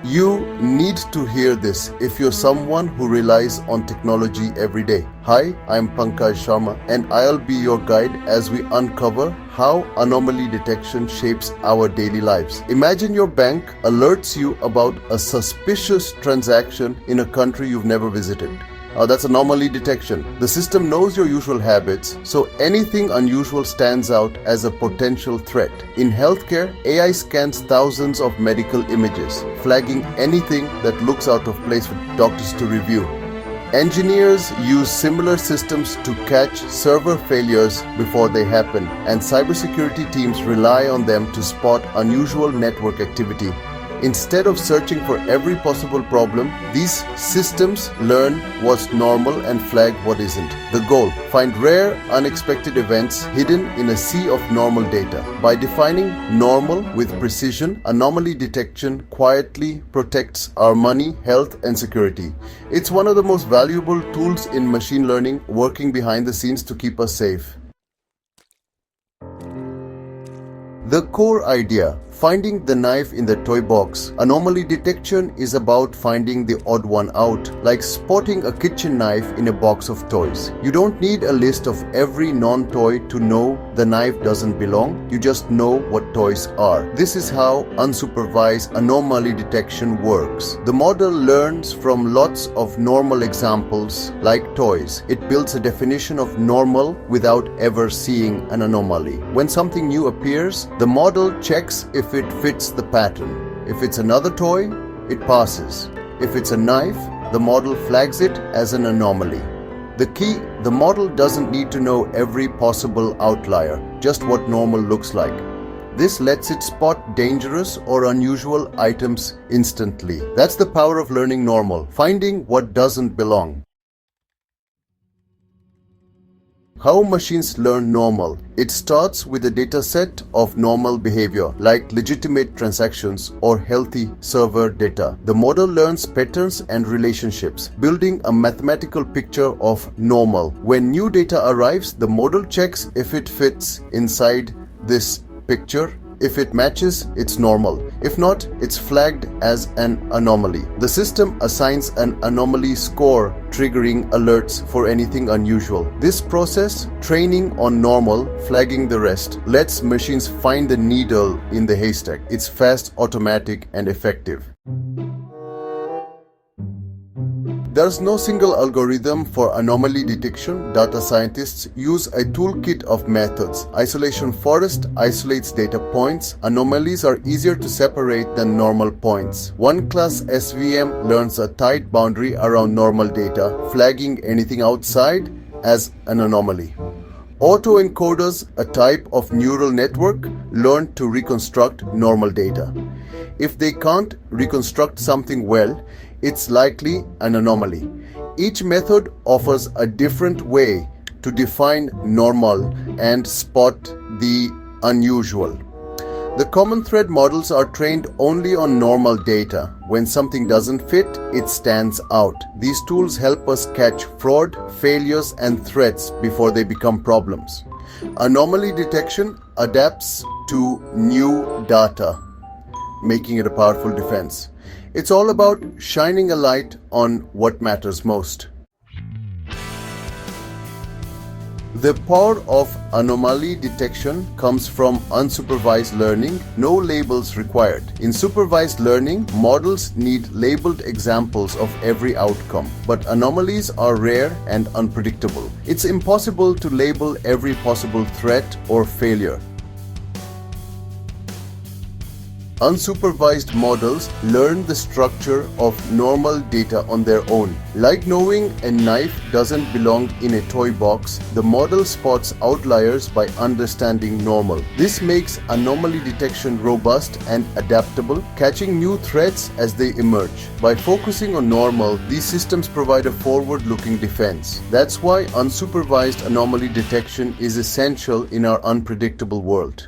You need to hear this if you're someone who relies on technology every day. Hi, I'm Pankaj Sharma and I'll be your guide as we uncover how anomaly detection shapes our daily lives. Imagine your bank alerts you about a suspicious transaction in a country you've never visited. That's anomaly detection. The system knows your usual habits, so anything unusual stands out as a potential threat. In healthcare, AI scans thousands of medical images, flagging anything that looks out of place for doctors to review. Engineers use similar systems to catch server failures before they happen, and cybersecurity teams rely on them to spot unusual network activity. Instead of searching for every possible problem, these systems learn what's normal and flag what isn't. The goal: find rare, unexpected events hidden in a sea of normal data. By defining normal with precision, anomaly detection quietly protects our money, health, and security. It's one of the most valuable tools in machine learning, working behind the scenes to keep us safe. The core idea: finding the knife in the toy box. Anomaly detection is about finding the odd one out, like spotting a kitchen knife in a box of toys. You don't need a list of every non-toy to know the knife doesn't belong. You just know what toys are. This is how unsupervised anomaly detection works. The model learns from lots of normal examples, like toys. It builds a definition of normal without ever seeing an anomaly. When something new appears, the model checks if it fits the pattern. If it's another toy, it passes. If it's a knife, the model flags it as an anomaly. The key: the model doesn't need to know every possible outlier, just what normal looks like. This lets it spot dangerous or unusual items instantly. That's the power of learning normal, finding what doesn't belong. How machines learn normal? It starts with a data set of normal behavior, like legitimate transactions or healthy server data. The model learns patterns and relationships, building a mathematical picture of normal. When new data arrives, the model checks if it fits inside this picture. If it matches, it's normal. If not, it's flagged as an anomaly. The system assigns an anomaly score, triggering alerts for anything unusual. This process, training on normal, flagging the rest, lets machines find the needle in the haystack. It's fast, automatic, and effective. There's no single algorithm for anomaly detection. Data scientists use a toolkit of methods. Isolation forest isolates data points. Anomalies are easier to separate than normal points. One class SVM learns a tight boundary around normal data, flagging anything outside as an anomaly. Autoencoders, a type of neural network, learn to reconstruct normal data. If they can't reconstruct something well, it's likely an anomaly. Each method offers a different way to define normal and spot the unusual. The common thread models are trained only on normal data. When something doesn't fit, it stands out. These tools help us catch fraud, failures, and threats before they become problems. Anomaly detection adapts to new data, making it a powerful defense. It's all about shining a light on what matters most. The power of anomaly detection comes from unsupervised learning, no labels required. In supervised learning, models need labeled examples of every outcome, but anomalies are rare and unpredictable. It's impossible to label every possible threat or failure. Unsupervised models learn the structure of normal data on their own. Like knowing a knife doesn't belong in a toy box, the model spots outliers by understanding normal. This makes anomaly detection robust and adaptable, catching new threats as they emerge. By focusing on normal, these systems provide a forward-looking defense. That's why unsupervised anomaly detection is essential in our unpredictable world.